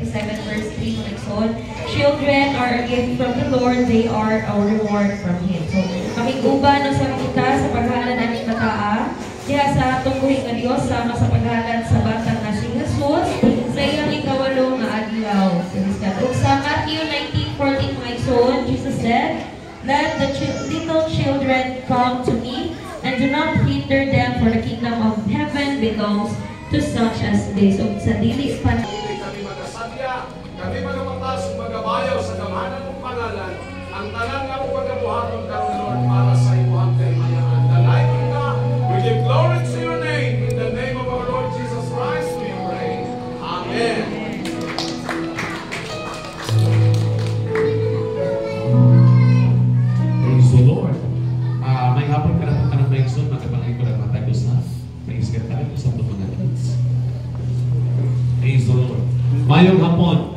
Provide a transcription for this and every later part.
7 verse 3 mga igsoon. Children are a gift from the Lord, they are our reward from Him. So, makiguban no sa kita sa paghalan aning bataa, diha sa atong buhing nga Dios sama sa paghalan sa batang nga si Jesus sa iyang ikawalo nga adlaw. Ug sa Matthew 19:14 mga igsoon, Jesus said, "Let the little children come to me, and do not hinder them, for the kingdom of heaven belongs to such as this." So, sa dili pa kami magapatas, magabayaw sa gamanan ng pangalan, ang tanan nga po pagkabuhaton ka, Lord, para sa imuhang kayamayan. Dalayan ka, we give glory to your name. In the name of our Lord Jesus Christ, we pray. Amen. Praise the Lord. May hapon ka na ng Maigsoon, magkapangay ko ng matagos na. Praise God tayo sa mga kids. Praise the Lord. Mayong hapon.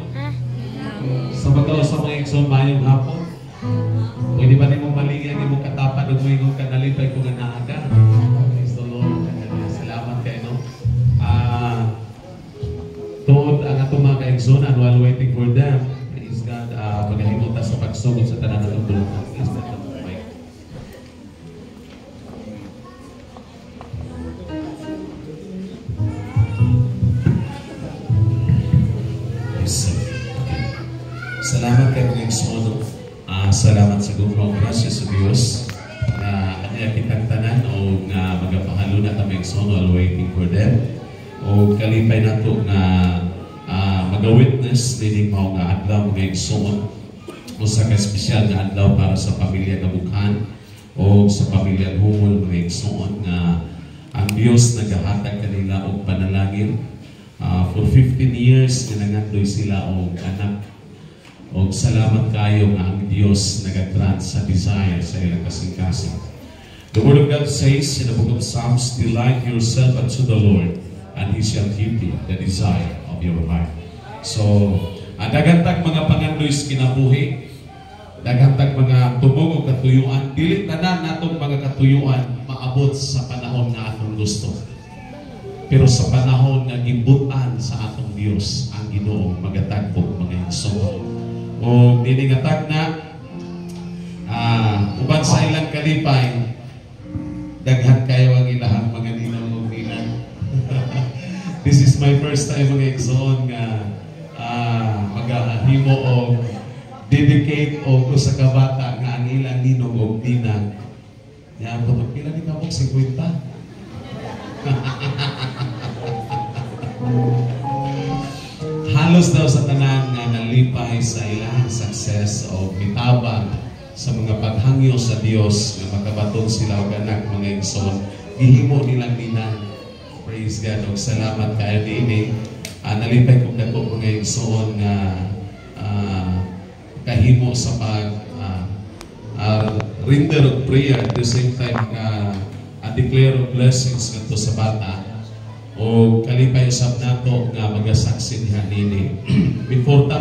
Sa pagkaw sa mga igsoon, mayong hapon. Pwede ba niyo maligyan niyo katapad o mo kanalipay kung naaga? Praise the Lord. Salamat kayo, no? Tuod ang atong mga kaigsoon, and while waiting for them, praise God, magahimuta sa pagsugod sa tanan ng bulong. Please, let them mic. Salamat kayo ng igsoon. Salamat sa gumang grasya sa Diyos na kanya kitang tanan o nga magapahalo na kami igsoon while waiting for them. O kalipay na ito na mag-witness dining mga adlaw mga igsoon o sa ka-espesyal na adlaw para sa pamilya na Bukhan o sa pamilya Humol mga igsoon na ang Diyos nagahatag kanila o panalangin. For 15 years na nangandoy sila o anak. O salamat kayo nga ang Diyos nag-grant sa desire sa ilang kasing-kasing. The Word of God says in the book of Psalms, "Delight yourself unto the Lord, and He shall give thee the desire of your heart." So, dagantag mga pangandoys kinabuhi, dagantag mga tumog o katuyuan, dili tanan natong mga katuyuan maabot sa panahon nga atong gusto. Pero sa panahon nga gibutan sa atong Dios ang Ginoong magatagpo mga igsoon. O diningatag na uban sa ilang kalipay, daghan kayo ang ilahang mga ninong nilang. This is my first time mga igsoon nga magahimo o dedicate o sa kabata nga ang ilang ninong o ninang. Yan po, pila ni kamok 50? Halos daw sa tanan nga nalipay sa ilang success o mitabang sa mga paghangyo sa Dios nga makabaton sila og anak mga igsoon, gihimo nilang ninang. Praise God. Og salamat kayo dinhi. Nalipay kong dako mga igsoon nga kahimo sa pag render of prayer at the same time declare of blessings ngadto sa bata. O kalipay usab nato nga magasaksi diha nini. before ta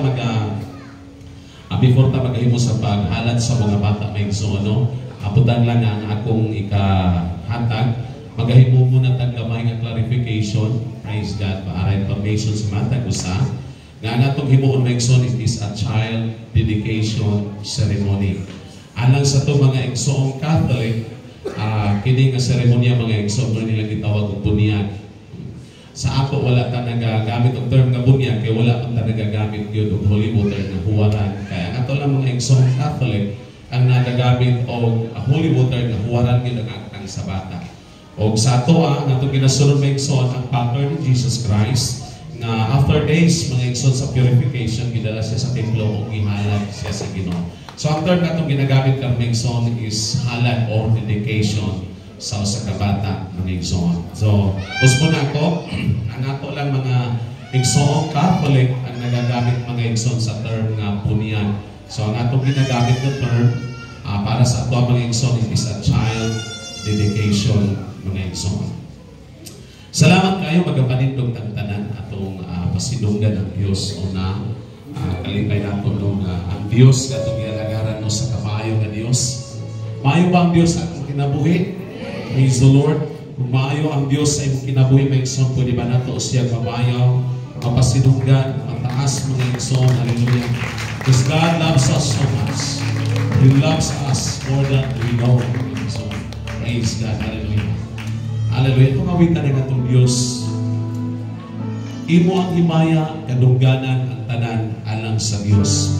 magahimo sa paghalad sa mga bata may igsoon, no? Aputan lang ang akong ikahatag. Magahimo muna tag gamay nga clarification. Praise God. Para information sa matag usa nga natong himuon may igsoon is a child dedication ceremony. Alang sa to mga igsoong Catholic, kini nga seremonya mga igsoon nila gitawag og bunyag. Sa ako wala ta nagagamit og term nga bunyag kay wala ta nagagamit gyud og holy water nga huwaran. Kaya ang ato lang mga igsoong Catholic ang nagagamit og holy water nga huwaran gyud ang sa bata. Og sa ato ang ato ginasunod mga igsoon ang pattern ni Jesus Christ nga after days mga igsoon sa purification gidala siya sa templo ug gihalad siya sa Ginoo. So ang term natong ginagamit kang mga igsoon is halad or dedication sa kabata ng igsoon. So, uspo na ako, ang ato lang mga igsoong Catholic ang nagagamit mga igsoon sa term nga bunyan. So, ang atong ginagamit na term para sa ato mga igsoon is a child dedication mga igsoon. Salamat kayo magapanindog ng tanan atong pasidunggan ng Diyos o na kalipay nato nung ang Diyos katong ginalagaran no sa kabayo nga Diyos. Maayo ba ang Diyos atong kinabuhi? Praise the Lord. Kung maayo ang Diyos sa imong kinabuhi, may igsoon, pwede ba nato siya kabayaw, mapasinunggan, mataas mga igsoon. Hallelujah. Because God loves us so much. He loves us more than we know. So, praise God. Hallelujah. Hallelujah. Itong awitan ng atong Diyos. Imo ang himaya, kadungganan, ang tanan, alang sa Diyos.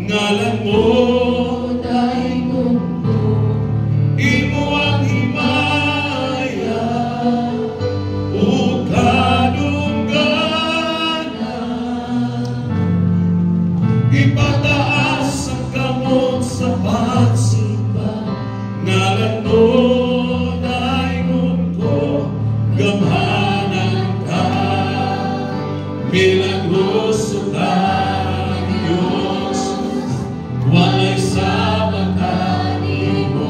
Ngalan mo, imo ang himaya, o kadungganan. Ipataas ang kamot sa pagsimba. Ngalan mo, daingon ko, gamhanan ka, milagroso ka. Walay sama kanimo,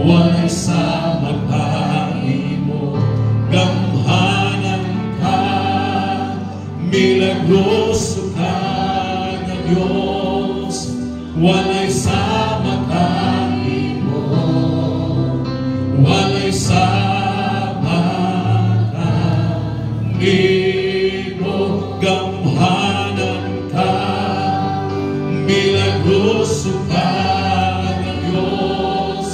walay sama kanimo, gamhanan ka, milagroso ka na Diyos. Walay sama kanimo, walay sama kanimo, gamhanan ka, milagroso ka na Diyos.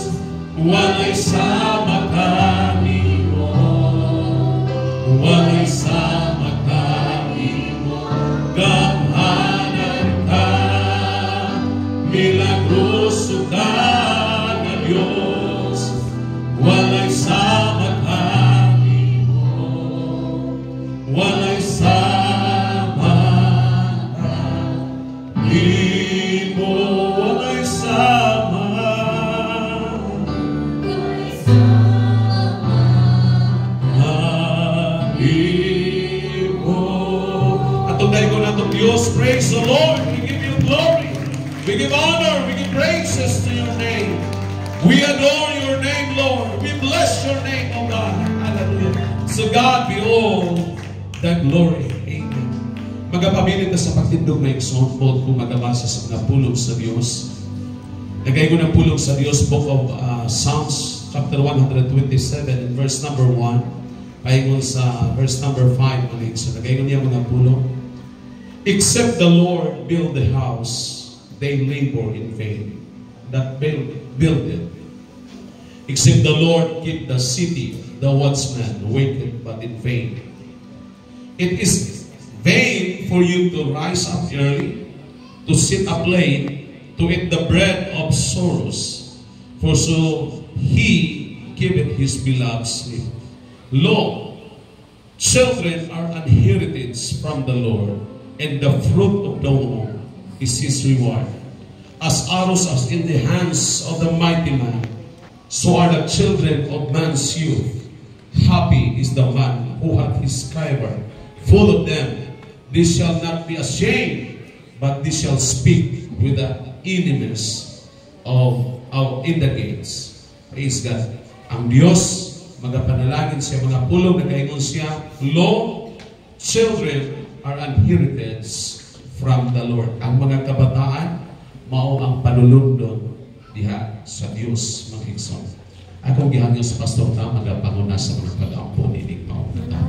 Walay sama kanimo, walay sama kanimo, gamhanan ka, milagroso ka na Diyos. Walay sama kanimo, walay sama kanimo, walay sama kanimo. Atong dahigon natong Diyos, praise the Lord. We give you glory, we give honor, we give praises to your name. We adore your name, Lord. We bless your name, O God. Hallelujah. So God be all the glory. Amen. Magapabilin na sa pagtindog na example kung magabasa sa mga pulong sa Diyos. Nagay ko ng pulong sa Diyos, Book of Psalms, chapter 127, verse number 1. Pahingon sa verse number 5. So nagay ko niya mga pulong. Except the Lord build the house, they labor in vain that build it. Except the Lord keep the city, the watchman waketh but in vain. It is vain for you to rise up early, to sit up late, to eat the bread of sorrows, for so he giveth his beloved sleep. Lo, children are an heritage from the Lord, and the fruit of the womb is his reward. As arrows as in the hands of the mighty man, so are the children of man's youth. Happy is the man who hath his quiver full of them. They shall not be ashamed, but they shall speak with the enemies of in the gates. Praise God. Ang Diyos, magapanalangin siya, mga pulong na kaingon siya, Lo, children are an heritage from the Lord. Ang mga kabataan, mao ang panulundon diha sa Dios mga igsoon. Akong gihangyo sa pastor ta magapanguna sa mga pag-ampo ining mao na tawo.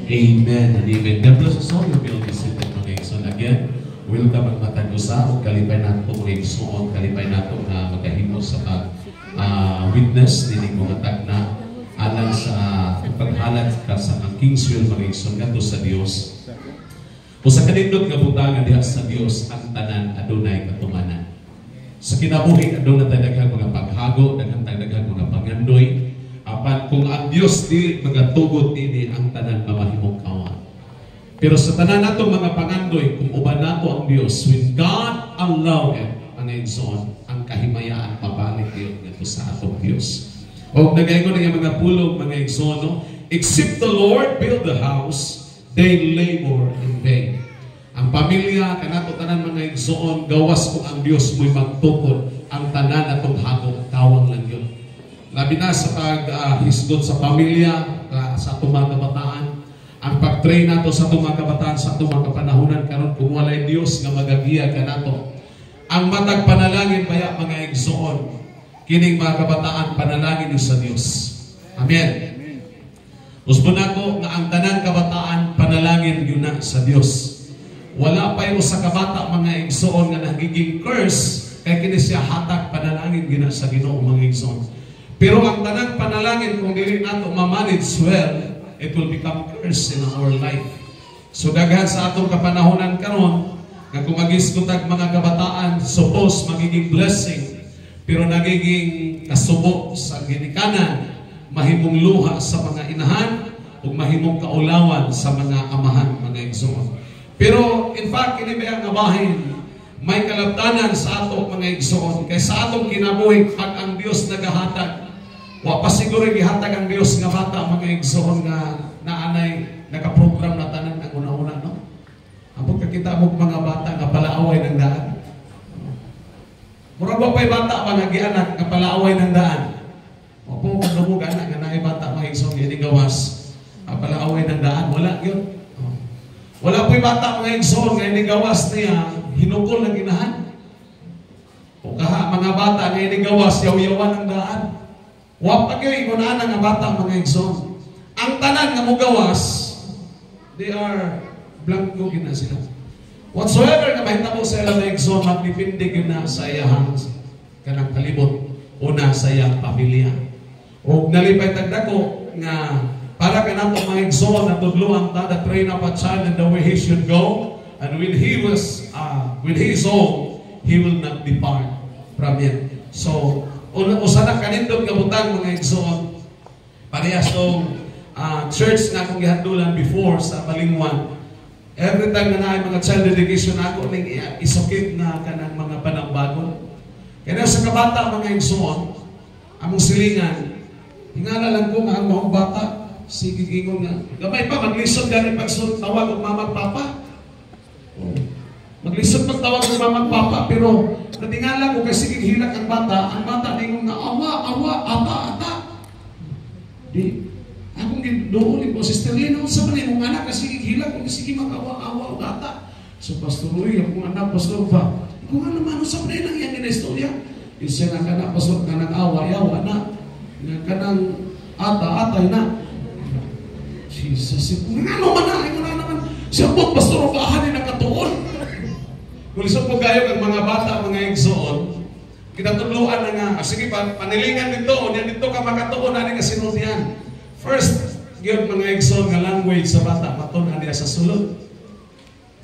Amen and amen. God bless us all. You'll be able to sit in mga igsoon. welcome ang matag usa ug kalipay nato mga igsoon, kalipay nato nga magahimo sa witness dining mga tagna alang sa paghalat ka sa Kingswell mga igsoon ngadto sa Dios. Usa ka nindot nga butang diha sa Dios ang tanan adunay katumanan. Sa kinabuhi aduna tay daghang mga paghago, daghang mga pangandoy. Apan kung ang Dios di magatugot ini ang tanan mamahimong kawan. Pero sa tanan nato mga pangandoy, kung uban nato ang Dios, when God allow it, ang igsoon, ang kahimayaan mabalik yun ngadto sa atong Dios. O nagaingon nga mga pulong mga igsoon, no? Except the Lord build the house, they labor in vain. Ang pamilya kanato tanan mga igsoon, gawas kung ang Dios mo'y magtukod, ang tanan atong hagok tawang lang yun. Labi na sa paghisgot sa pamilya, sa atong mga kabataan, ang pag-train nato sa atong mga kabataan, sa atong mga kapanahunan karon kung walay Dios nga magagiya kanato. Ang matag panalangin baya mga igsoon, kining mga kabataan panalangin niyo sa Dios. Amen. Usbon ako nga ang tanan kabataan panalangin yun na sa Dios. Wala pa yung sa kabata mga igsoon nga nagiging curse kay kini siya hatag panalangin gina sa Ginoo mga igsoon. Pero ang tanang panalangin kung dili nato ma-manage well, it will become curse in our life. So daghan sa atong kapanahonan karon nga kung magisgutag mga kabataan, suppose magiging blessing, pero nagiging kasubo sa ginikanan, mahimong luha sa mga inahan ug mahimong kaulawan sa mga amahan mga igsoon. Pero in fact kini ba ang bahin may kalabtanan sa ato mga igsoon kay sa atong kinabuhi pag ang Dios nagahatag wa pa siguro gihatag ang Dios nga bata mga igsoon nga naanay nakaprogram na tanan ang una-una no. Ambot ka kita mo mga bata nga palaaway ng daan. Murag wa pay bata mga gianak nga palaaway ng daan. O po kadumog anak nga naay bata mga igsoon ini gawas palaaway ng daan wala gyud. Wala po'y bata mga igsoon nga inigawas niya, hinukol ng inahan. O kaha, mga bata nga inigawas, yaw-yawan ng daan. Wapag yung ikunaan nga bata mga igsoon. Ang tanan nga mugawas, they are blanco gina sila. Whatsoever nga mahitabo sa ilang igsoon, magdipindi gina sa iyahang kanang kalibot, una sa iyang pamilya. O nalipay tagdako nga para ka nato mga igsoon na tudluan ta, train up a child in the way he should go, and when he is old, he will not depart from it. So, usana kanindot nga butang mga igsoon, parehas tong church na akong gihandulan before sa Balingwan. Every time na naay mga child dedication ako, ning isukit na kanang mga panambagon. Kaya sa kabata mga igsoon, among silingan, hingala lang ko nga ang mga bata, sige gingon nga. Gamay pa, maglisod gani pagtawag ng mamang papa. Maglisod pagtawag ng mamang papa. Pero, natingala ko kasi hilak ang bata ningon nga, awa, ata. Di, akong doon po, Sister Lino, sa man yung anak kasi hilak ko, sige mag-awa, ata. So, Pastor Roy, akong anak, Pastor ba? Kung ano naman, sa man yung yan istorya. Yung siya nga kanak, Pastor, nga nag-awa, na. Nga kanang ata, na. Jesus, ano man naman siya po, Pastor, upahan na katuon. Kung isang po kayo ang mga bata, mga igsoon, kinatuluan na nga, sige pa, panilingan dito, yan dito ka makatuon, ano nga sinunyan. First, yun mga igsoon nga language sa bata, matunan niya sa sulod.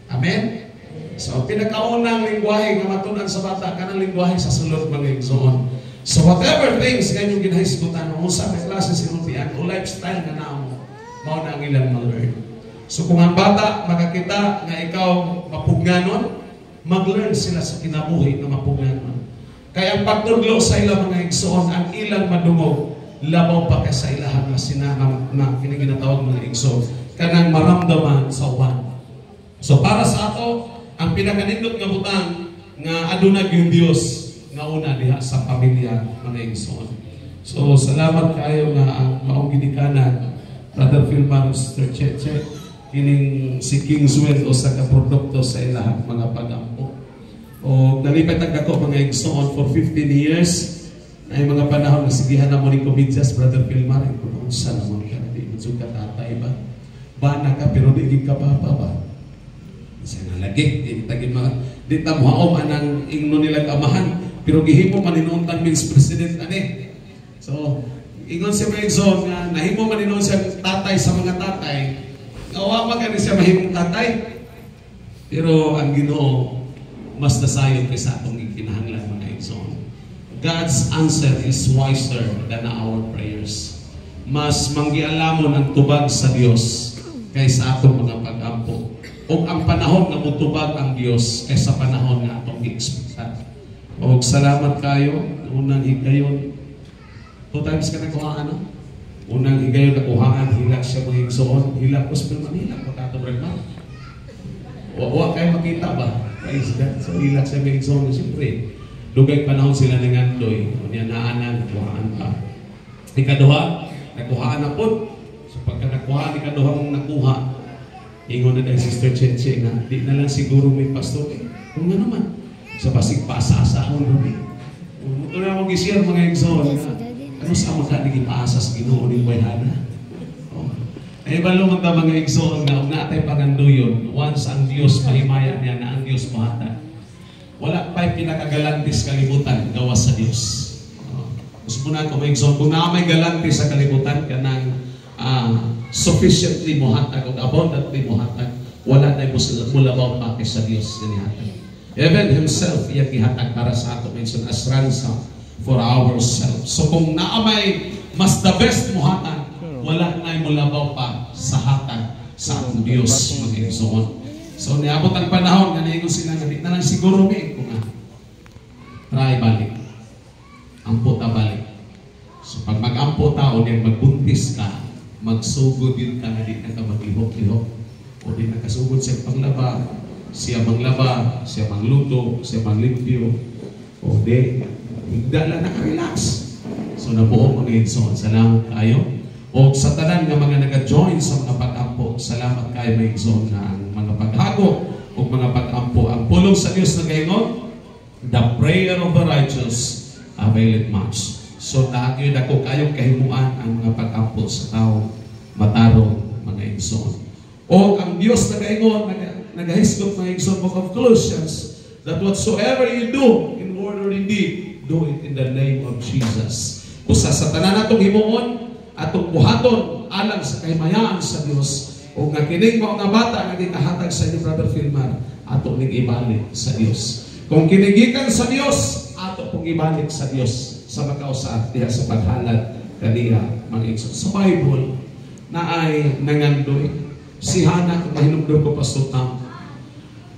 Amen? So, pinakaunang lingwahe nga matunan sa bata, kanang lingwahe sa sulod, mga igsoon. So, whatever things nga yung ginahisgutan, usa na klase sinunyan, o lifestyle nga naamo, mao na ang ilang mag-learn. So kung ang bata makakita nga ikaw mapugnanon, mag-learn sila sa kinabuhi na mapugnanon. Kaya ang pagtudlo sa ilang mga igsoon, ang ilang madungog, labaw pa ka sa ilahan na sinamang na kiniginatawag mga igsoon, kanang maramdaman sa uwan. So para sa ato, ang pinakanindot nga butang nga adunag yung Dios nga una diha sa pamilya mga igsoon. So salamat kayo nga ang maong ginikanan Brother Philmar, Sister Cheche, kining si Kingswell o sa kaprodukto sa ilahang mga pag-ampo. O nalipay ako mga igsoon for 15 years na mga panahon na sigihan na mo ni Comidzias, Brother Philmar, kung saan naman ka, di mo suka tatay ba? Bana ka pero di ka ba? Sa nalagi, di tamuhaom anang ingno nilang amahan, pero gihimo maninuuntan means president ani. So, ingon siya mga igsoon nga, nahimo maninuun siya tatay sa mga tatay, nawa pa ka siya mahimong tatay. Pero ang Ginoo, mas nasayon kaysa atong ikinahanglan mga igsoon. God's answer is wiser than our prayers. Mas manggialamon ang tubag sa Dios kaysa atong mga pag-ampo. O ang panahon na mutubag ang Dios kaysa panahon na atong i-expect. O salamat kayo. Unang higayon. 2 times ka nakuhaan, ano? Unang higayon nakuhaan, hilak siya mga igsoon. Hilak ko sa Manila, pagkatong rin. Huwag kayo makita ba? Praise God. So hilak siya mga igsoon. Siyempre, dugay panahon sila nangandoy. O niya naanan, nakuhaan pa. Ikaduha, nakuhaan na po. So pagka nakuhaan, ikaduha mong nakuha, ingon na dahil Sister Chenche nga, di na lang siguro may pastor. Kung nga naman, sa basig paasa-asahon rin. Ito na akong gisir mga igsoon nga, ano sa mga naging-paasa sa Ginoo ni Bayhana? Ay balo mga mga igsoon nga, natay panganduyon, once ang Diyos mahimaya niya na ang Diyos mahatag. Wala pa'y pinakagalantis kalibutan gawas sa Diyos. Gusto mo na ako mga igsoon, kung na may galantis sa kalibutan ka ng sufficiently muhatag o abundantly muhatag, wala na mulabaw pa kay sa Diyos ganihatag. Heaven Himself iya gihatag para sa ato mention as ransom for ourselves. So kung naamay mas the best muhatag, wala na mulabaw pa sa hatag sa atong Diyos mga igsoon. So niabot ang panahon nga naingon sila nga di na lang siguro may ko nga try balik. Ampo ta balik. So pag mag-ampo ta o din magbuntis ka, magsugod yun ka na di na ka maglihok-lihok o di na kasugod siya panglaba, siya manglaba, siya mangluto, siya manglimpyo o di higdala nakarelax. So nabuo mga igsoon, salamat kayo. O sa tanan nga mga nag-join sa mga pag-ampo, salamat kayo mga igsoon na ang mga paghago o mga pag-ampo. Ang pulong sa Diyos na gayon, the prayer of the righteous availeth much. So naagyon ako kayong kahimuan ang mga pag-ampo sa tao matarong mga igsoon. O ang Diyos na gayon, nagahisgot mga igsoon, Book of Colossians, that whatsoever you do in word or in deed, do it in the name of Jesus. Kusa sa tanan natong himuon, atong buhaton alang sa kahimayaan sa Dios o nga kining mga bata nga gikahatag sa ni Brother Filmar ato ning ibalik sa Dios. Kung kinigikan sa Dios, ato pong ibalik sa Dios sa makausa diha sa paghalad kaniya mga igsoon. Sa Bible na ay nangandoy si Hana, kung mahinumdum ko Pastor Tam,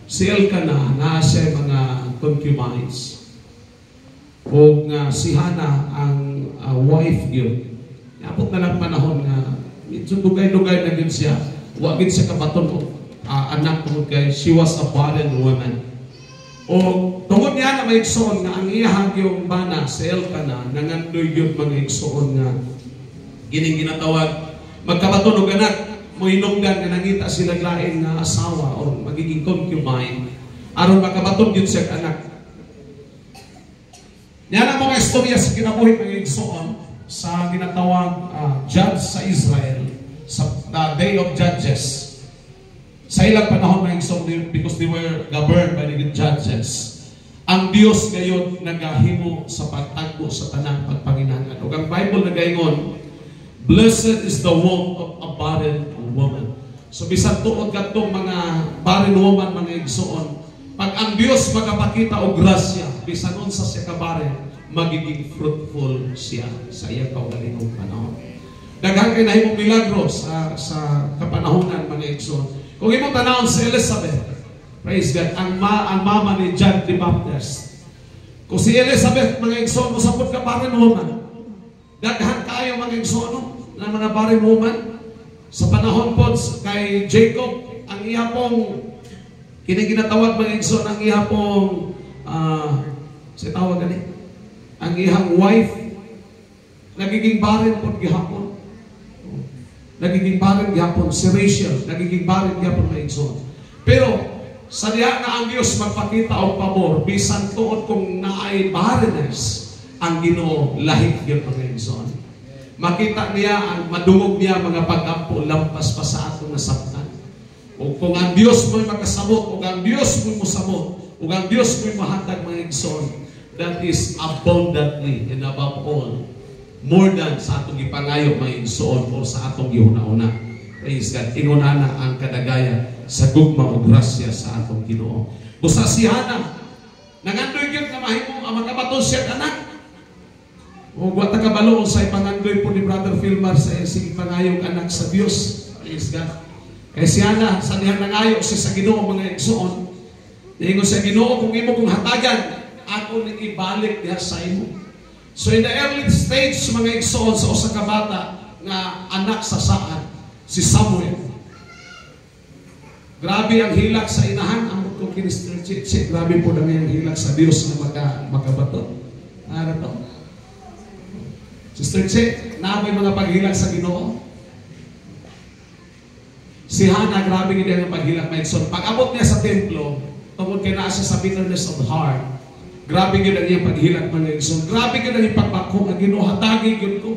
si Elkanah na siya mga concubines o nga si Hana ang wife yun. Apot na lang panahon nga dugay-dugay na yun siya. Wagin siya kapaton anak tungod kay she was a barren woman. O tungod niya na may igsoon nga ang iyahang yung bana si Elkanah nangandoy yun mga igsoon nga gining ginatawag magkapaton og anak mo hinungdan nga nangita sila lain nga asawa o magiging concubine aron makabaton yun siya anak. Yan ang mga istorya sa kinabuhi mga igsoon sa ginatawag judge sa Israel sa Day of Judges. Sa ilang panahon na igsoon because they were governed by the judges. Ang Dios gayon nagahimo sa pagtagbo sa tanang pagpanginahanglan. O ang Bible nagaingon, blessed is the womb of a barren woman. So bisan tuod kadtong mga barren woman mga igsoon, pag ang Dios magapakita og grasya, bisan unsa siya ka barren, magiging fruitful siya sa iyang kaugalingong panahon. Daghang kay nahimong milagro sa kapanahonan mga igsoon. Kung imong tanawon si Elizabeth, praise God, ang mama ni John the Baptist. Kung si Elizabeth mga igsoon, musapot ka barren woman. Daghang kayo mga igsoon na mga barren woman. Sa panahon po kay Jacob, ang iya pong kiniginatawag mga igsoon, ang iya pong sa tawag gani, ang iyang wife nagiging barren po gihapon. Nagiging barren gihapon si Rachel, nagiging barren gihapon na igsoon. Pero sa diha na ang Dios magpakita og pabor bisan tuod kung naay barrenness ang Ginoo lahit gyud mga igsoon. Makita niya ang madungog niya mga pag-ampo lampas pa sa atong nasabtan. O kung ang Dios mo'y makasabot, o ang Dios mo'y musamot, o ang Dios mo'y mahatag mga igsoon, that is abundantly and above all, more than sa atong ipangayo mga igsoon o sa atong gihuna-una. Praise God. Ingunana ang kadagaya sa gugma o grasya sa atong Ginoo. Busa si Hana, nangandoy gyud nga mahimong ang makabaton siya anak. O wata kabalo sa ipangandoy po ni Brother Filmar sa sige pangayong anak sa Dios. Praise God. Kaya si Hana, sa niyang nangayo siya sa Ginoo mga igsoon. Ingon sa Ginoo, kung imo kong hatagan, ako ning ibalik diha sa imo. So in the early stage mga igsoon sa usa ka bata nga anak sa saan, si Samuel. Grabe ang hilak sa inahan, ang kung kinistrich, grabe po lang yung hilak sa Dios na makabato. Ano to? Sister Che, na may mga paghilak sa Ginoo. Si Hana, grabe hindi ang paghilak na igsoon. Pag-abot niya sa templo, tungkol kay na siya sa bitterness of heart, grabe yun ang iyang paghilak mga igsoon. Grabe yun ang ipagpako, ang Ginoo hatagi yun ko.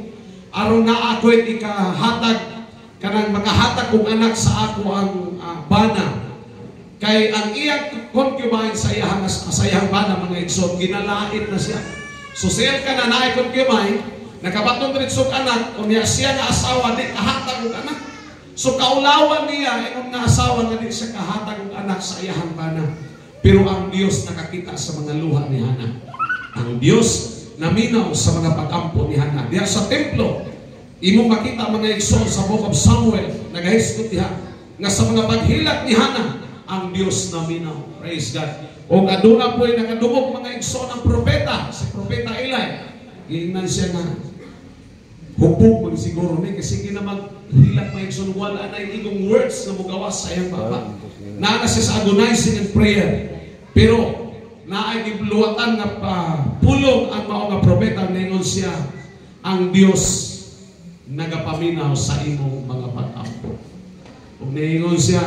Aron na ako'y ikahatag, kanang makahatag kong anak sa ako ang bana. Kay ang iyang concubine sa iyang bana mga igsoon, ginalait na siya. So siya ka na naay concubine, nakabatong ritsog anak, kung siya nga asawa, di kahatag kong anak. So kaulawan niya, yung nga asawa nga di siya kahatag kong anak sa iyang bana. Pero ang Diyos nakakita sa mga luha ni Hana. Ang Diyos naminaw sa mga pag-ampo ni Hana. Diya sa templo, imo makita mga igsoon sa Book of Samuel, nagahiskot diha, nga sa mga paghilak ni Hana, ang Diyos naminaw. Praise God. O aduna po ay nakadungog mga igsoon ang propeta, si propeta Eli. Gingnan siya nga, hupog mo siguro ni, kasi ginamaghilak mga igsoon, wala na igong words na mugawas sa iyang baba. Naana siya sa agonizing and prayer. Pero, naay gibluwatan nga pulong ang mao nga propeta, ningon siya, ang Diyos nagapaminaw sa imong mga pag-ampo. Kung ningon siya,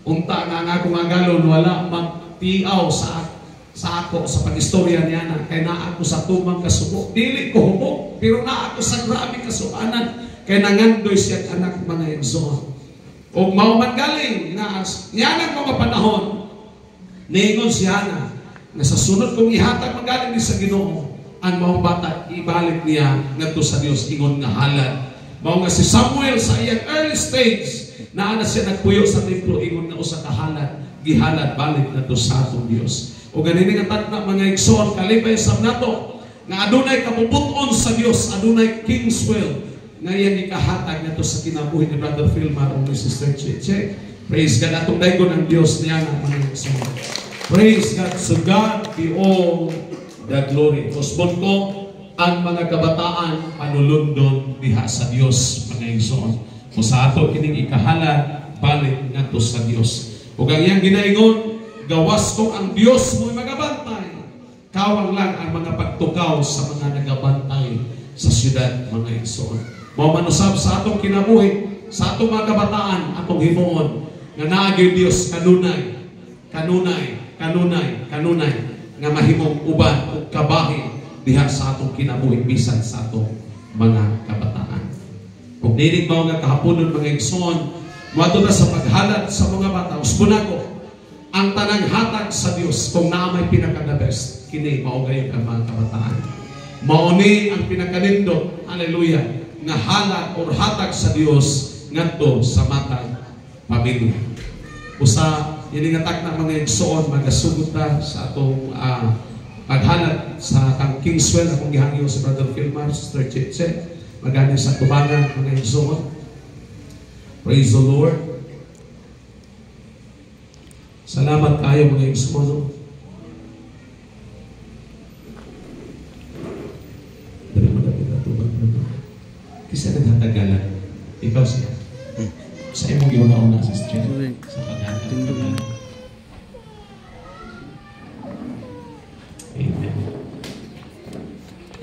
unta nga akong agalon, wala magtiaw sa ako, sa pag-istorya niya na, kay na ako sa tumang kasubo. Dili ko hubog, pero na ako sa grabe kasuanan, kay nangandoy siya anak mga igsoon. O mauman galing na niya mga panahon, ningon siya na sa sunod kong ihatag magaling sa Ginoo, ang mga bata ibalik niya ngadto sa Dios ingon nga halad. Mao nga si Samuel sa iyang early stage na ana siya nagpuyo sa templo ingon nga usa ka halad, gihalad balik ngadto sa atong Dios. O ganini nga tagna mga igsoon kalipay sa nato nga adunay kabubuton sa Dios, adunay king's will nga iyang ikahatag ngadto sa kinabuhi ni Brother Filmar o ni Sister Che. Praise God. Atong daygon ang Dios niya nga mga igsoon. Praise God. So God be all the glory. Kusbon ko ang mga kabataan panulundon diha sa Dios mga igsoon. Kung sa ato kining ikahalad balik ngadto sa Dios. Ug ang iyang ginaingon, gawas ko ang Dios mo'y magabantay. Kawang lang ang mga pagtukaw sa mga nagabantay sa syudad mga igsoon. Mao manusab sa atong kinabuhi, sa atong mga kabataan, atong himuon nga naagay Dios kanunay nga mahimong uban o kabahin diha sa atong kinabuhi bisan sa atong mga kabataan. Kung nilig mao nga kahaponon mga igsoon, moadto na sa paghalad sa mga bata, usbon ako ang tanang hatag sa Dios kung naa may pinaka-the best kini mao gayud ang mga kabataan. Mao ni ang pinakalindot, hallelujah, nga halad or hatag sa Dios ngadto sa matang pamilya. Usa ini nga takna mga igsoon magasugod ta sa atong paghalad sa kang Kingswell akong gihangyo sa Brother Filmar, Sister Che, magani sa tubangan mga igsoon. Praise the Lord. Salamat kayo mga igsoon. Dari mo dapat natubag na kasi naghatagalan. Ikaw siya. Sa imong giuna-una, Sister. Sa paghatagalan. Amen.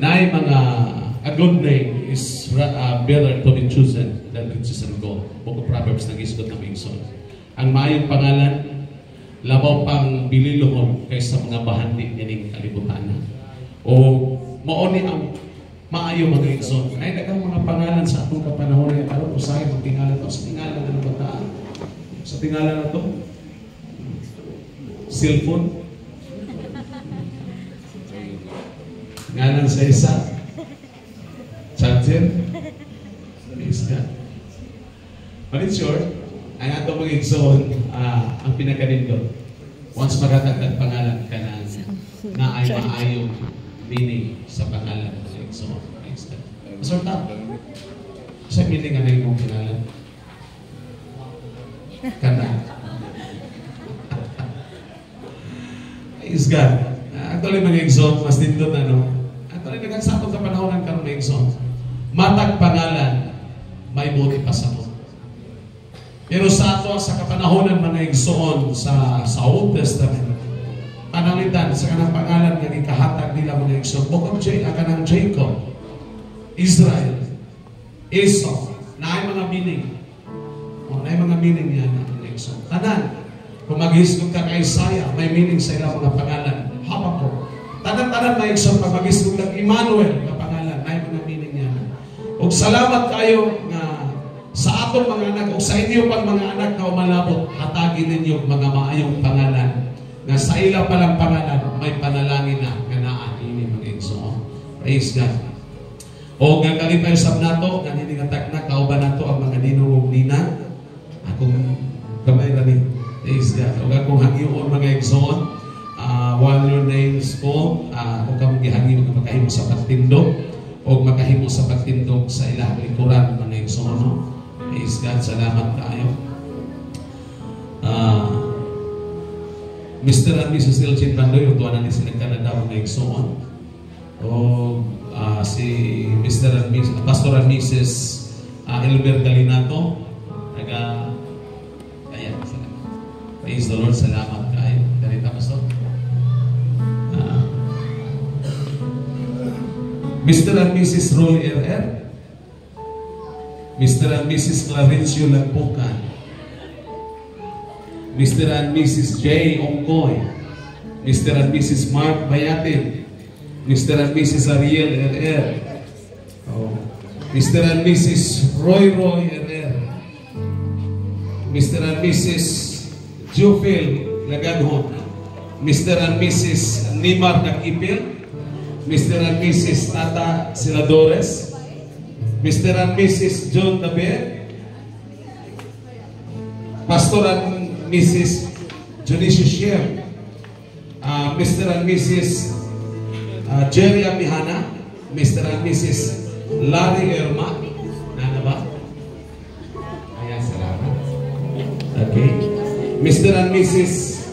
Naay mga, a good name is better to be chosen than riches and gold. Book of Proverbs nag-isgot na Mingson. Ang maayong pangalan, labaw pang bililohon kaysa mga bahandi nining kalibutan. O maoni ang maayo mga igsoon. Ay dagang mga pangalan sa atong kapanahon nga karon usahay magtingalan sa tingalan ng bataan. Sa tingala na to? Cellphone? Ngalan sa isa? Charger? Praise God. But in short, ang atong mga igsoon, ang pinakadindot. Once magatagdag pangalan ka na ay maayong meaning sa pangalan ng igsoon. Praise God. Sort out. Sa meaning ang imong pangalan? Kana. Praise God. Actually, mga igsoon, mas dindot actually, nagagsapot sa panahon ng karong mga igsoon. Matag pangalan, may buti pa sa mo. Pero sa ato, sa kapanahonan mga igsoon sa Old Testament, panalitan sa kanang pangalan nga ikahatag nila mga igsoon. Bukod kanang Jacob, Israel, Esau, na ay mga meaning. Na ay mga meaning niya mga igsoon. Tanan, kung maghisgod ka kay Isaiah, may meaning sa ilang mga pangalan. Habakkuk. Tanan-tanan mga igsoon, pag maghisgod ka kay Emmanuel, mga pangalan, na ay mga meaning niya. O salamat kayo na sa atong mga anak o sa inyo pang mga anak na umalabot, hatagin ninyo mga maayong pangalan na sa ila palang pangalan may panalangin na ganaan ini mga igsoon. Praise God. O nga kalipay sab nato nga niningatag na kauban nato ang mga ninong nina akong kamay ra ni. Praise God. O akong hangyoon mga igsoon, while your names called, kung kamo gihangyo nga makahimo sa pagtindog o makahimo sa pagtindog sa ilang likuran mga igsoon, no? Praise God, salamat tayo. Mr. and Mrs. Elgin Bandoy, yung tuwanan ni sila Canada mga igsoon. O si Mr. and Mrs. Pastor and Mrs. Elber Galinato. Ayan, salamat. Praise the Lord, salamat tayo. Ganita, Pastor. Mr. and Mrs. Rolly R.R. Mr. and Mrs. Clarencio Lagpucan, Mr. and Mrs. J. Ongkoy, Mr. and Mrs. Mark Bayatin, Mr. and Mrs. Ariel R.R., Mr. and Mrs. Roy R.R., Mr. and Mrs. Jufil Laganhon, Mr. and Mrs. Nimar Nakipil, Mr. and Mrs. Tata Siladores, Mr. and Mrs. John Dabe, Pastor and Mrs. Junicio Shem, Mr. and Mrs. Jerry Amihana, Mr. and Mrs. Larry Erma, nana ba? Ayan, salamat. Okay. Mr. and Mrs.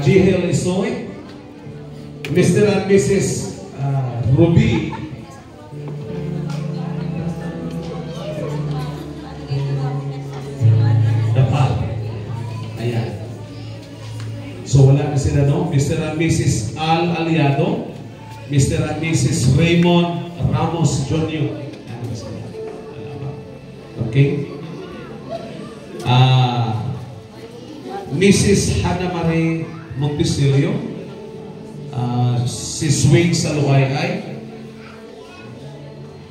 Jihel Isoy, Mr. and Mrs. Ruby So wala na sila, no? Mr. and Mrs. Al Aliado, Mr. and Mrs. Raymond Ramos Jr. Okay? Mrs. Hannah Marie Montesilio, si Swing Saluayay,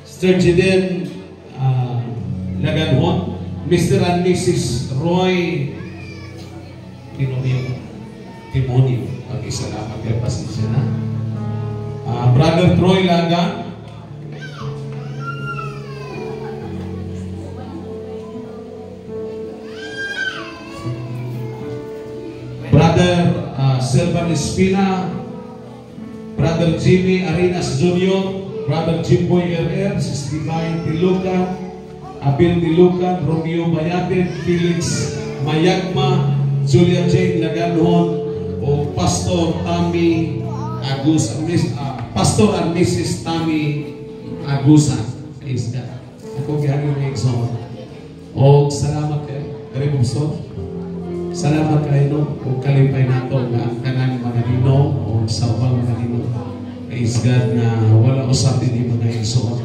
Sturgeon Laganhon, Mr. and Mrs. Roy Timonio. Okay, salamat kayo, pasensya na. Brother Troy Laga, Brother Silvan Espina, Brother Jimmy Arenas Jr., Brother Jimboy R.R., Sis Divine Tilucan, Abel Tilucan, Romeo Bayatin, Felix Mayagma, Julia Jane Laganhon, o Pastor Tammy Agusan, Pastor and Mrs. Tammy Agusan. Praise God. Ako gihangin ng igsoon. O salamat kayo. Karibugso. Salamat kayo, no? O kalipay nato nga kanang mga nino o sa ubang mga nino. Praise God na wala usapin ni mga igsoon.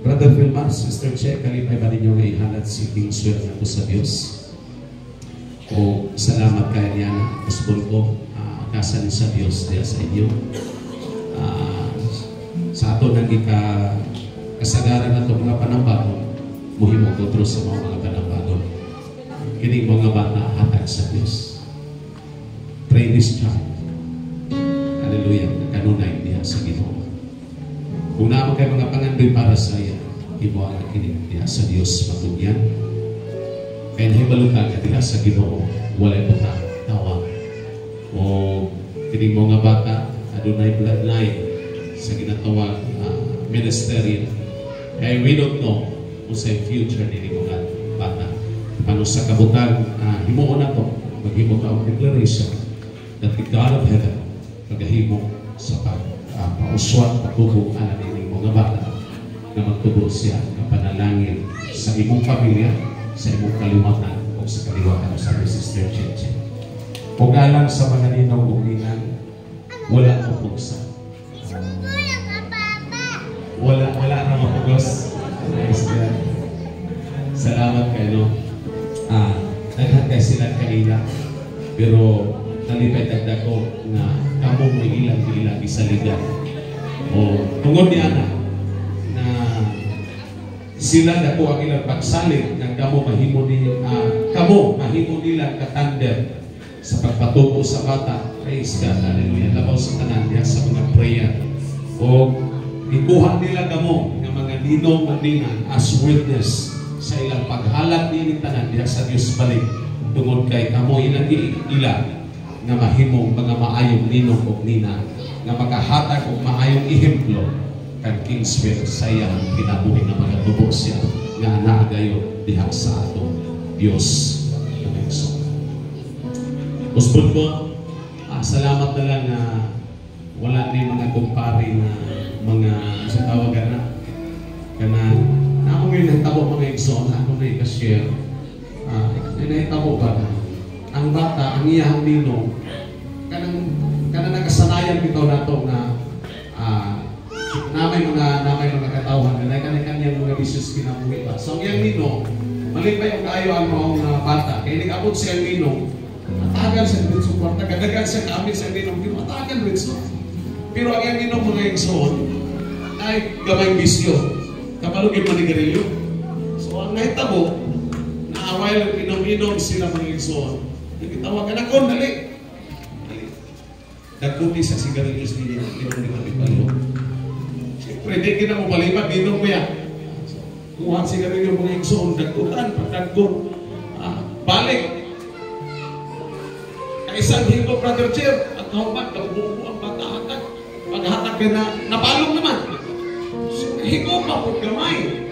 Brother Vilmar, Sister Che, kalipay ba ninyo nga ihalat si King Swear na po sa Diyos? O salamat kayo niya na Gospel ko kasan sa Diyos diya sa inyo. Sa ato nang kasagaran na ito mga panambagon, muhimo ko sa mga panambagon. kining mga bata hatag sa Dios. Pray this child. Hallelujah. Kanunay niya sa Ginoo. Kung naman kayo mga pangandoy para sa iya, ibuang na kining niya sa Dios matugyan. Kaya nahibalutag ka nila sa Ginoo, walay butang tawa. O kining mga bata, adunay bloodline sa ginatawag ministerial. Kaya we don't know kung sa future nini mga bata. Paano sa kabutang, himuon na to, maghimo ka ang declaration that the God of heaven magahimo sa pauswat, patubong alam nini mga bata na magtubo siya ng panalangin sa imong pamilya, sa imong kalimatan o sa kaliwatan sa Sister Cheche. Kung alam sa mga ninong uminan, wala ko pugsa. Wala na mapugos. Salamat kayo. Naghantay sila kanina, pero nalipay tagda ko na kamo mo ilang isaligan. O tungod niya na sila na po ang ilang pagsalit ng kamo mahimo nila katander sa pagpatubo sa bata. Praise God, hallelujah. Labaw sa tanan niya sa mga prayer. O ikuha nila kamo ng mga ninong o ninang as witness sa ilang paghalat ni tanan niya sa Diyos balik. Tungod kay kamo ilang ila na mahimong mga maayong ninong o ninang na makahatag o maayong ihemplo kang Kingsville sa iyang kinabuhi na mga tubo siya nga naagayon diha sa ato Diyos na Nagso. Usbon ko, salamat na lang na wala ni mga kumpari na mga sa tawagan na ako ngayon nagtabo mga igsoon, ako na i-share. Nagtabo ba na ang bata, ang iyang ninong kanang nakasanayan bitaw nato na namay mga katawhan na kanyang mga bisis kinabuhi pa. So ang iyang ninong, malipay ang kayo ang mga bata. Kaya nag-abot siya ang ninong, matagal siya rin sa kwarta, gadagan siya kami sa ninong, matagal rin sa. Pero ang iyang ninong mga igsoon ay gamay bisyo. Kapalugin manigarilyo. So ang nahitabo, naaway lang inom-inom sila mga igsoon. Nagitawagan ako, dali. Nagkuti sa sigarilyos nila, inom ni kami palo. Siyempre, di ka na mo balimat, inom ko yan. Kuha ang sigarilyo mga igsoon, nagkutan, pagkagkot. Balik. Ang isang hingo, Brother Chair, at kaumat, kabubuo ang pagkahatag. Paghahatag ka na, napalong naman. Hingo pa po gamay.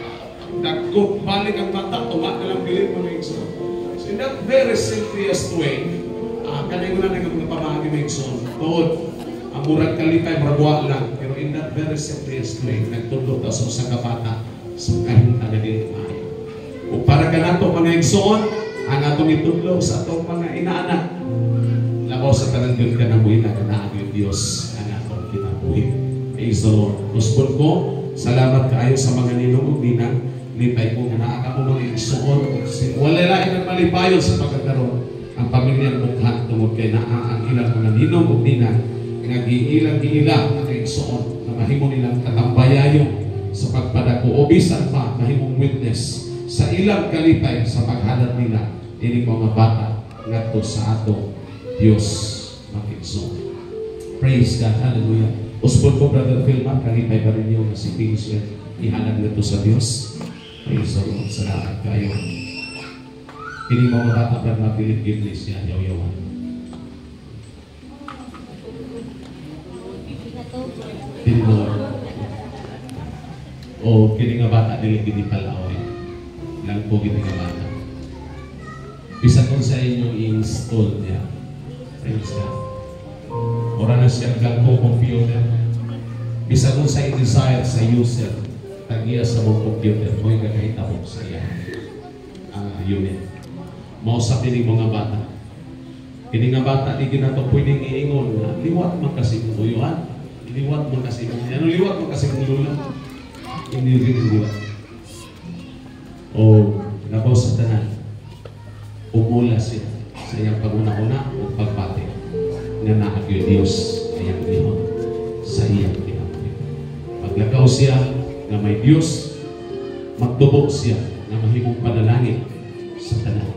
Nagkot, balik ang mata, tumat na lang bilin mga igsoon. So in that very simplest way, kanay ko na mga pamahagi mga igsoon. Tood, ang murag kalipay, muragwa lang. Pero in that very simplest way, nagtulog na sa kabata, sa kahit na din maayo. Kung para ka nato mga igsoon, ang atong itulog sa atong mga inaanak, labaw sa tanang ka na buhay na kanaan yung Diyos ang atong kinabuhi. Praise the Lord. Usbon ko, salamat kaayo sa mga ninong ug ninang. Lipay ko nga naa ka mo mga igsoon. Wala lain ang malipayon sa pagkakaroon. Ang pamilyang mukhaan tungod kay naa ang ilang mga ninong ug ninang nga giilang ang igsoon na mahimo nilang katambayayon sa pagpadako o bisan pa mahimong witness sa ilang kalipay sa paghalat nila ini mga bata ngadto sa ato Dios mag-igsoon. Praise God, hallelujah. Usbon ko, Brother Philman, kalipay ba rin yung si Kingsville ihanag nito sa Dios. Praise the Lord, salamat kayo. Ini mga bata ba mapilit iglesia, yaw-yawan. Ini Lord. O kini nga bata dili kini palaoy. Lang po kini nga bata. Bisa kung sa inyo i-install niya. Praise God. Ora na siya gagpo computer. Bisa kung sa i-desire sa user, tagiya sa mong computer, mo yung kakahita mo sa iya unit. Mausap din mga bata. Kini nga bata, di ginato pwedeng iingon na liwat man kasi mong uyuan. Liwat man kasi mong ano liwat man kasi mong lula. Hindi rin liwat. O nabaw sa tanan, umula siya sa iyang paguna-una o pagpati nga naagyo Diyos ayang lihon sa iyang kinabuhi. Paglagaw siya na may Diyos, magtubok siya na mahimong panalangin sa tanan.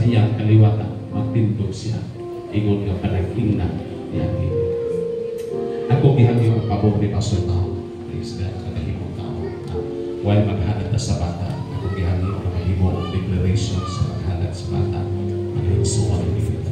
sa iyang kaliwata, magtindog siya. Ingon nga panaging na iyang himig. Ako gihangyo ang pabor ni Pastor Tao. Praise God, katahimong tao. While maghanad na sa bata, ako gihangyo ang mahimo ang declaration sa maghanad sa bata. Manahigsuan ang himig.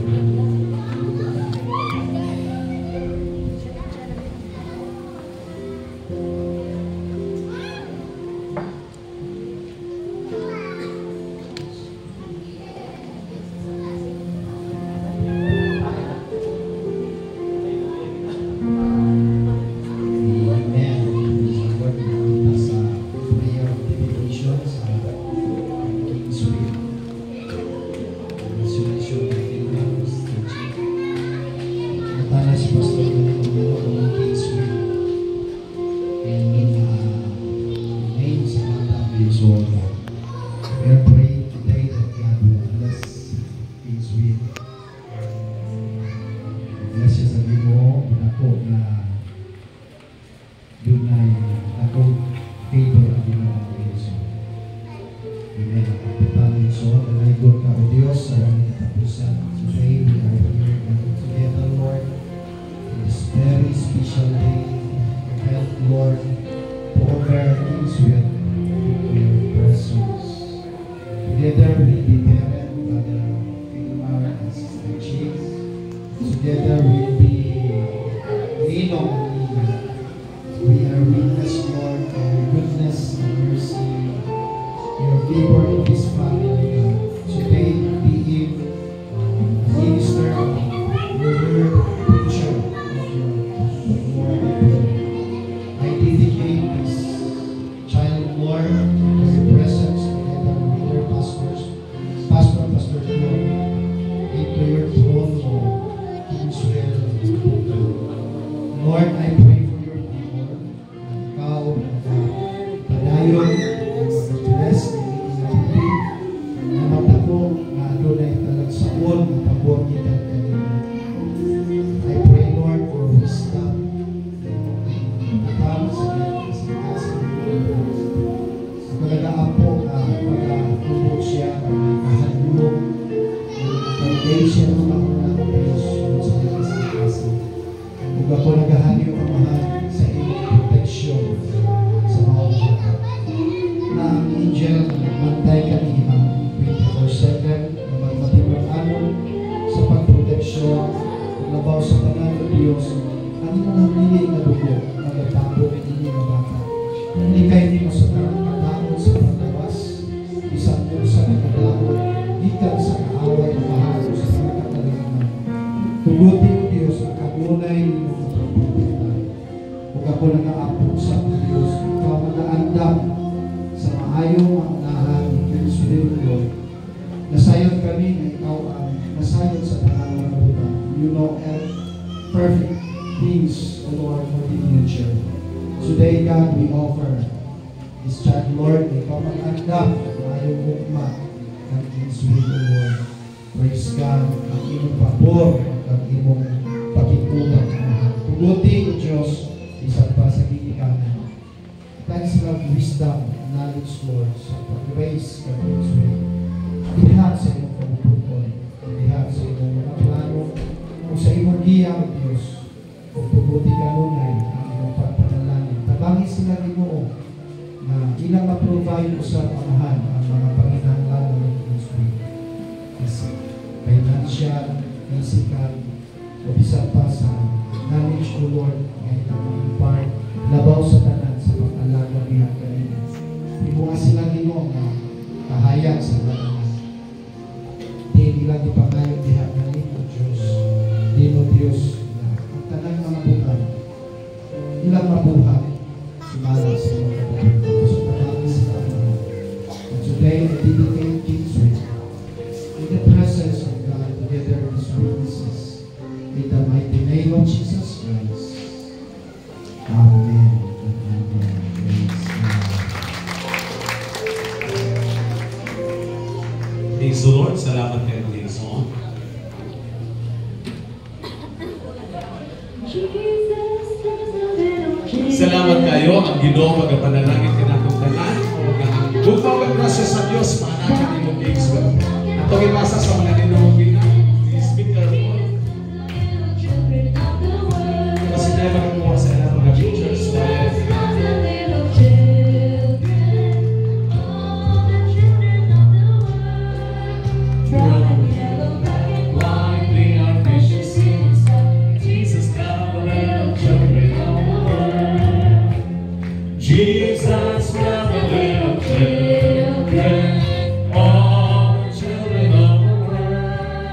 Praise the Lord. Salamat kayo, Jason. Salamat kayo. Ang Ginoo pagapanalangin kinatong tanan. Bugnaw ang grasya sa Dios, maanakan imong gigswell. At Itong ipasa sa mga ninuwi na. Please be careful. Kasi tayo magkukuha sa ilang mga pictures. Jesus, love the little children, all the children of the world.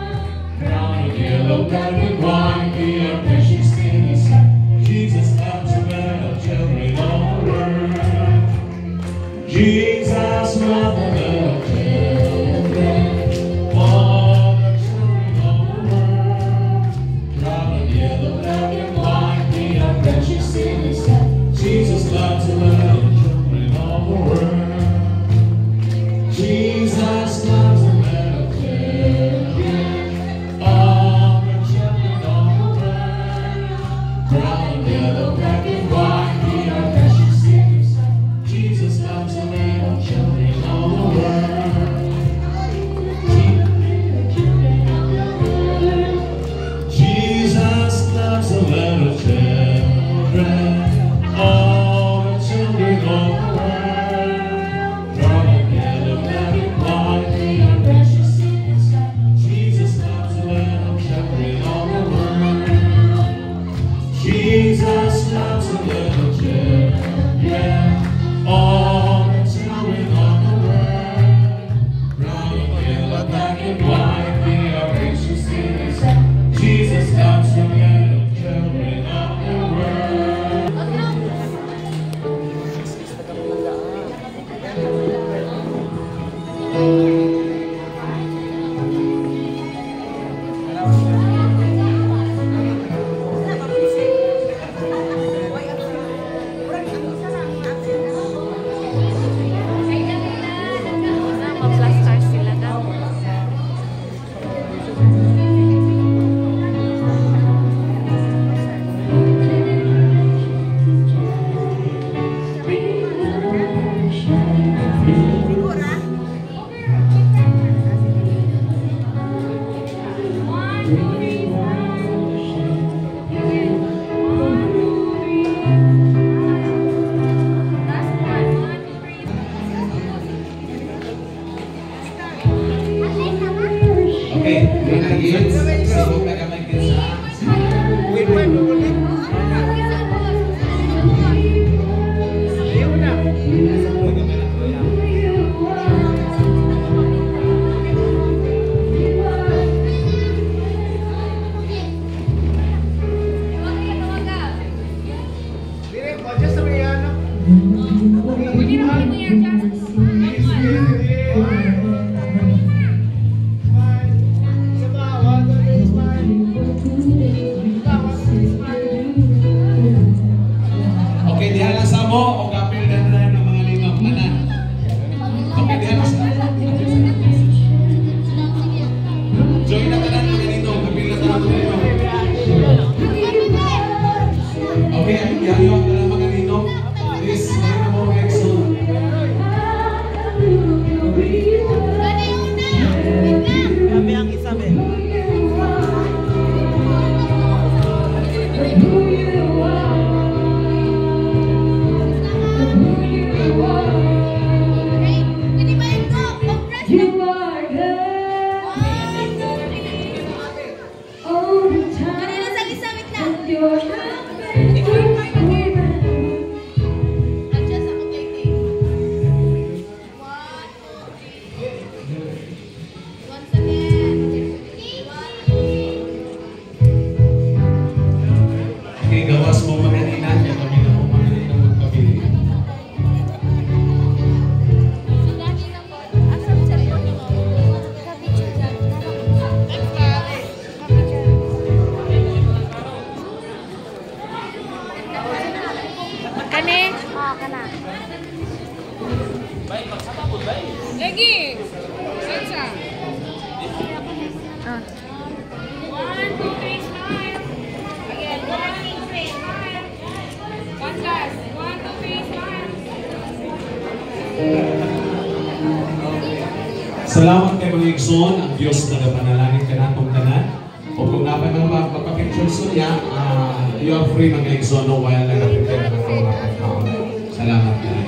Salamat kay mga igsoon, ang Diyos nagapanalangin ka natong tanan. O kung napay mga magpapicture so niya, you are free mga igsoon no, while nag-prepare ng mga pagkaon. Salamat kayo.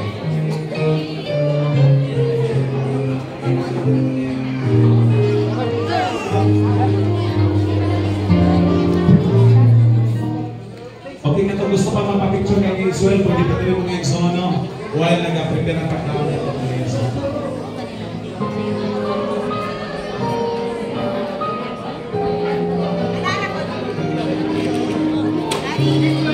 Okay, kato gusto pa mapapicture kay Israel, pwede pa rin mga igsoon no, while nag-prepare ng pagkaon ng mga igsoon. Daddy.